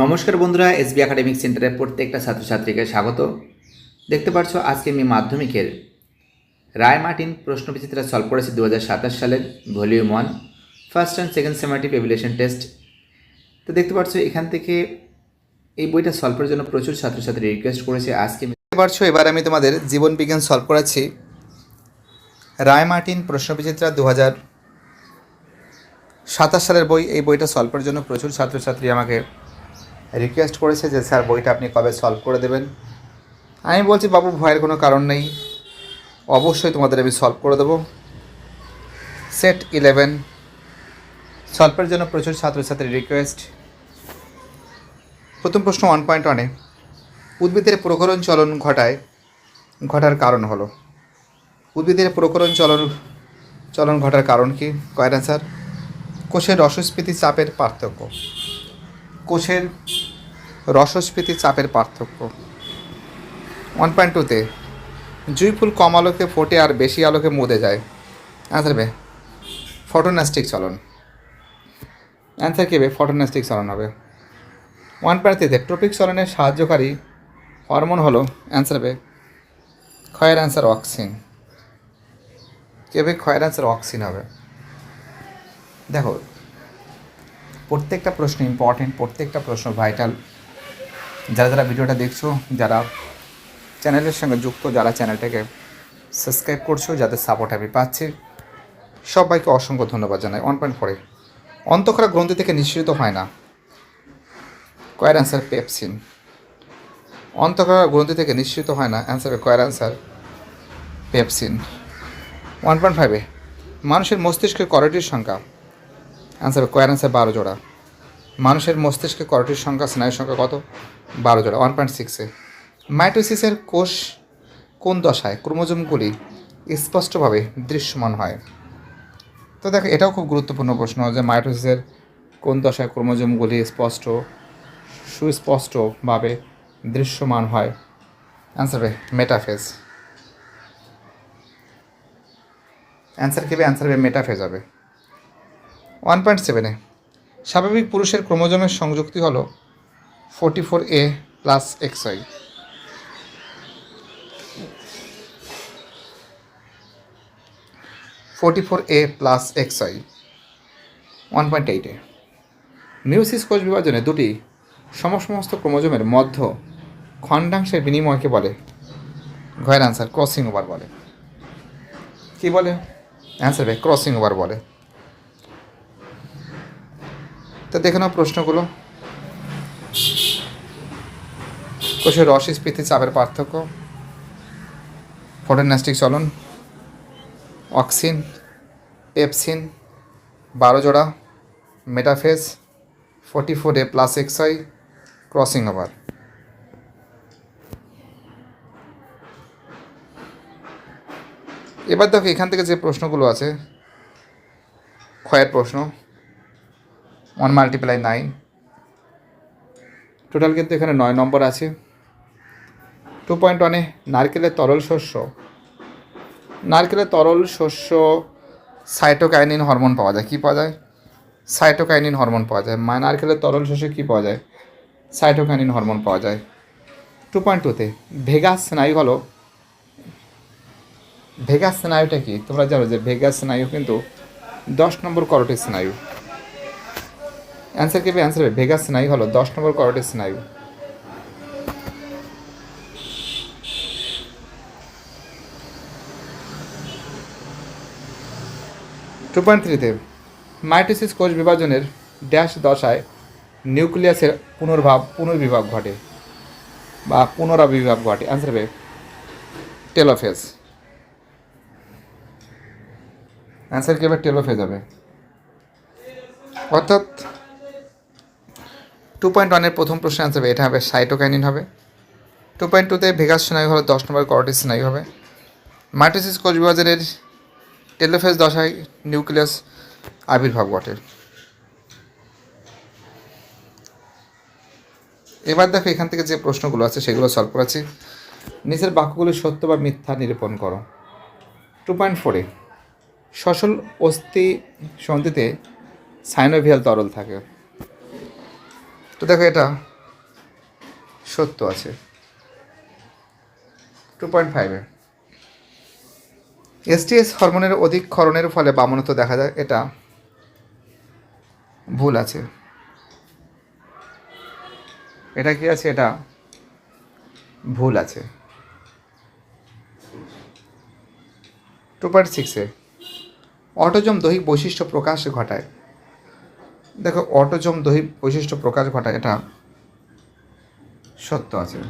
নমস্কার বন্ধুরা, SB academic সেন্টারের প্রত্যেকটা ছাত্রছাত্রীকে স্বাগত। দেখতে পাচ্ছ আজকে আমি মাধ্যমিকের রায় মার্টিন প্রশ্নবিচিত্রা সলভ করেছি 2027 সালের volume 1 first and second summative evaluation test. তো দেখতে পাচ্ছ এখান থেকে এই বইটা সলভের জন্য প্রচুর ছাত্রছাত্রী রিকোয়েস্ট করেছে। আজকে দেখতে পাচ্ছ এবার আমি তোমাদের জীবন বিজ্ঞান সলভ করাচ্ছি রায় মার্টিন প্রশ্নবিচিত্রা 2027 সালের বই। এই বইটা সলভের জন্য প্রচুর ছাত্রছাত্রী আমাকে রিকোয়েস্ট করেছে যে স্যার বইটা আপনি কবে সলভ করে দেবেন। আমি বলছি বাবু ভয়ের কোনো কারণ নেই, অবশ্যই তোমাদের আমি সলভ করে দেবো। সেট 11 সলভের জন্য প্রচুর ছাত্রছাত্রীর রিকোয়েস্ট। প্রথম প্রশ্ন 1.1-এ উদ্ভিদের প্রকরণ ঘটার কারণ হলো। উদ্ভিদের প্রকরণ চলন ঘটার কারণ কি? কয়ের অ্যান্সার কোষের রসস্ফীতি চাপের পার্থক্য। কোষের রসস্ফীতি চাপের পার্থক্য। 1.2-তে জুঁই ফুল কম আলোকে ফোটে আর বেশি আলোকে মুদে যায়। অ্যান্সার বে ফটোনাস্টিক চলন। অ্যান্সার কি হবে? ফটোনাস্টিক চলন হবে। 1.3-তে ট্রপিক চলনের সাহায্যকারী হরমোন হলো। অ্যান্সার বে ক্ষয়ের অ্যান্সার অক্সিন। কেবে ক্ষয়ের অ্যান্সার অক্সিন হবে। দেখো প্রত্যেকটা প্রশ্ন ইম্পর্টেন্ট, প্রত্যেকটা প্রশ্ন ভাইটাল। যারা যারা ভিডিওটা দেখছো, যারা চ্যানেলের সঙ্গে যুক্ত, যারা চ্যানেলটাকে সাবস্ক্রাইব করছো, যাদের সাপোর্ট আমি পাচ্ছি, সবাইকে অসংখ্য ধন্যবাদ জানাই। 1.4-এ অন্তঃক্ষরা গ্রন্থি থেকে নিঃসৃত হয় না। কয়ের অ্যান্সার পেপসিন। অন্তঃক্ষরা গ্রন্থি থেকে নিঃসৃত হয় না। অ্যান্সার কয়ের অ্যান্সার পেপসিন। 1.5-এ মানুষের মস্তিষ্কের করটির সংখ্যা। অ্যান্সার কয়ের অ্যান্সার 12 জোড়া। মানুষের মস্তিষ্কে করটির সংখ্যা, স্নায়ুর সংখ্যা কত? 12 জোড়া। 1.6-এ মাইটোসিসের কোষ কোন দশায় ক্রোমোজোমগুলি স্পষ্টভাবে দৃশ্যমান হয়? তো দেখো এটাও খুব গুরুত্বপূর্ণ প্রশ্ন যে মাইটোসিসের কোন দশায় ক্রোমোজোমগুলি সুস্পষ্টভাবে দৃশ্যমান হয়। অ্যান্সার হবে মেটাফেজ। অ্যান্সার কি হবে? অ্যান্সার হবে মেটাফেজ হবে। 1.7-এ স্বাভাবিক পুরুষের ক্রোমোজোমের সংযুক্তি হলো 44A plus XY। A plus XY। 1.8-এ মিউসিস কোষ বিভাজনে দুটি সমসমস্ত ক্রোমোজোমের মধ্য খণ্ডাংশের বিনিময়কে বলে। ঘয়ের অ্যান্সার ক্রসিং ওভার বলে। কী বলে? অ্যান্সার হবে ক্রসিং ওভার বলে। তো দেখে নাও প্রশ্নগুলো। কোষের রসস্ফীতি চাপের পার্থক্য, ফটোনাস্টিক চলন, অক্সিন, পেপসিন, 12 জোড়া, metaphase, 44A plus XY, crossing over. এবার দেখো এখান থেকে যে প্রশ্নগুলো আছে, ক্ষয়ের প্রশ্ন 1 × 9, টোটাল কিন্তু এখানে 9 নম্বর আছে। 2.1-এ নারকেলের তরল শস্য সাইটোকাইনিন হরমোন পাওয়া যায়। কী পাওয়া যায়? সাইটোকাইনিন হরমোন পাওয়া যায়। নারকেলের তরল শস্যে কী পাওয়া যায়? সাইটোকাইনিন হরমোন পাওয়া যায়। 2.2-তে ভেগাস স্নায়ুটা কি? তোমরা জানো যে ভেগাস স্নায়ু কিন্তু 10 নম্বর করোটিড স্নায়ু। অ্যান্সার কি? অ্যান্সার হবে ভেগাস স্নায়ু হলো 10 নম্বর করোটিড স্নায়ু। 2.3-তে মাইটোসিস কোষ বিভাজনের ড্যাশ দশায় নিউক্লিয়াসের পুনর্বিভাগ ঘটে বা পুনরাবির্ভাব ঘটে। অ্যান্সার হবে টেলোফেজ। অ্যান্সার কি হবে? টেলোফেজ হবে। অর্থাৎ 2.1-এর প্রথম প্রশ্ন অ্যান্সার হবে এটা হবে সাইটোকাইনিন হবে। 2.2-তে ভেগাস স্নায়ু হলো 10 নম্বর করোটিড স্নায়ু হবে। মাইটোসিস কোষ বিভাজনের টেলোফেজ দশায় নিউক্লিয়াস আবির্ভাব ঘটে। এবার দেখো এখান থেকে যে প্রশ্নগুলো আছে সেগুলো সলভ করেছি। নিচের বাক্যগুলি সত্য বা মিথ্যা নিরূপণ করো। 2.4-এ সচল অস্থি সন্ধিতে সাইনোভিয়াল তরল থাকে। তো দেখো এটা সত্য আছে। 2.5 এসটিএস হরমোনের অধিক ক্ষরণের ফলে বামনত্ব দেখা যায়, এটা ভুল আছে। এটা কি আছে? এটা ভুল আছে। 2.6 অটোজম দৈহিক বৈশিষ্ট্য প্রকাশ ঘটায়। দেখো, অটোজম দৈহিক বৈশিষ্ট্য প্রকাশ ঘটায়, এটা সত্য আছে।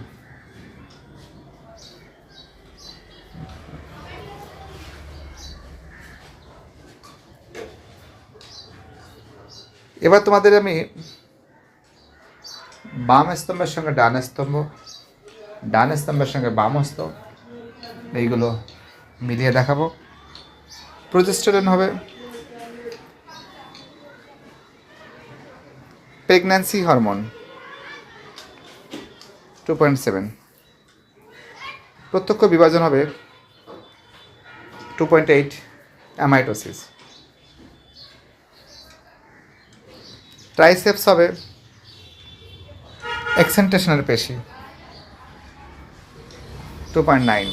এবার তোমাদের আমি বাম স্তম্ভের সঙ্গে ডান স্তম্ভ, ডান স্তম্ভের সঙ্গে বাম স্তম্ভ এইগুলো মিলিয়ে দেখাবো। প্রোজেস্টেরন হবে প্রেগন্যান্সি হরমোন। 2.7 প্রত্যক্ষ বিভাজন হবে 2.8 অ্যামাইটোসিস। ট্রাইসেপস হবে এক্সেন্টেশনের পেশি। 2.9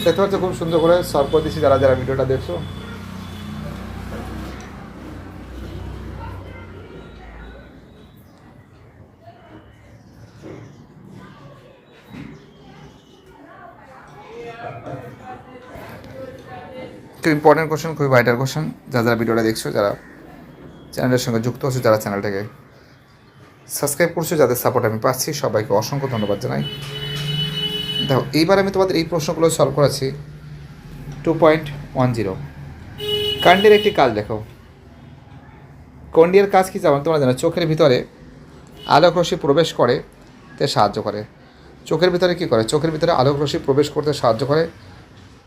দেখতে পাচ্ছ খুব সুন্দর করে সলভ করে দিচ্ছি যারা যারা ভিডিওটা দেখছো। খুব ইম্পর্টেন্ট কোশ্চেন, খুবই ভাইটাল কোশ্চেন। যারা যারা ভিডিওটা দেখছো, যারা চ্যানেলের সঙ্গে যুক্ত আছো, যারা চ্যানেলটাকে সাবস্ক্রাইব করছো, যাদের সাপোর্ট আমি পাচ্ছি, সবাইকে অসংখ্য ধন্যবাদ জানাই। দেখো, এইবার আমি তোমাদের এই প্রশ্নগুলো সলভ করাচ্ছি। 2.10 কাণ্ডের একটি কাজ দেখো। কর্নিয়ার কাজ কী তোমরা জানো? চোখের ভিতরে আলোক রশ্মি প্রবেশ করে তে সাহায্য করে। চোখের ভিতরে কী করে? চোখের ভিতরে আলোক রশ্মি প্রবেশ করতে সাহায্য করে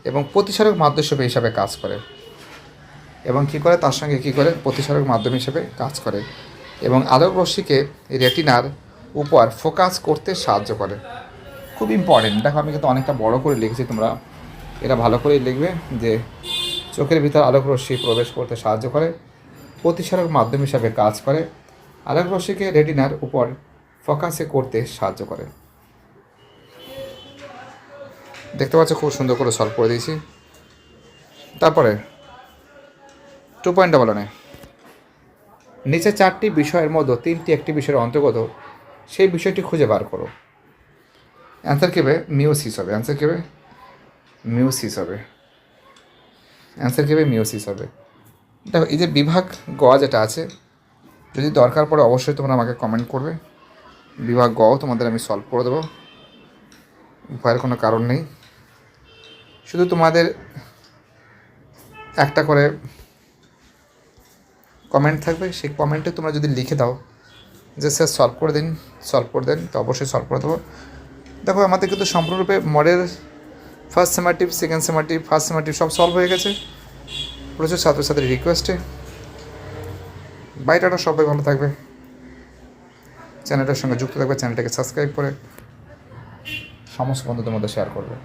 এবং প্রতিসারক মাধ্যম হিসাবে কাজ করে। এবং কী করে? তার সঙ্গে কী করে? প্রতিসারক মাধ্যম হিসেবে কাজ করে এবং আলোক রশ্মিকে রেটিনার উপর ফোকাস করতে সাহায্য করে। খুব ইম্পর্টেন্ট। দেখো, আমি কিন্তু অনেকটা বড় করে লিখেছি, তোমরা এটা ভালো করেই লিখবে যে চোখের ভিতর আলোক রশ্মি প্রবেশ করতে সাহায্য করে, প্রতিসারক মাধ্যম হিসাবে কাজ করে, আলোক রশ্মিকে রেটিনার উপর ফোকাসে করতে সাহায্য করে। দেখতে পাচ্ছ খুব সুন্দর করে সলভ করে দিয়েছি। তারপরে 2.11 নিচে 4টি বিষয়ের মধ্যে 3টি একটি বিষয়ের অন্তর্গত, সেই বিষয়টি খুঁজে বার করো। অ্যান্সার কী হবে? মিওসিস হবে। অ্যান্সার কী হবে? মিওসিস হবে। অ্যান্সার কী হবে? মিওসিস হবে। দেখো, এই যে বিভাগ গ যেটা আছে, যদি দরকার পড়ে অবশ্যই তোমরা আমাকে কমেন্ট করবে। বিভাগ গ তোমাদের আমি সলভ করে দেবো, ভয়ের কোনো কারণ নেই। শুধু তোমাদের একটা করে কমেন্ট থাকবে, সেই কমেন্টে তোমরা যদি লিখে দাও যে স্যার সলভ করে দেন, তো অবশ্যই সলভ করে দেবো। দেখো, আমাদের কিন্তু সম্পূর্ণরূপে মডেল ফার্স্ট সেমাটিভ, সেকেন্ড সেমাটিভ, ফার্স্ট সেমাটিভ সব সলভ হয়ে গেছে প্রচুর ছাত্রছাত্রীর রিকোয়েস্টে। বাইরেটা সবাই ভালো থাকবে, চ্যানেলটার সঙ্গে যুক্ত থাকবে, চ্যানেলটাকে সাবস্ক্রাইব করে সমস্ত বন্ধুদের মধ্যে শেয়ার করবে।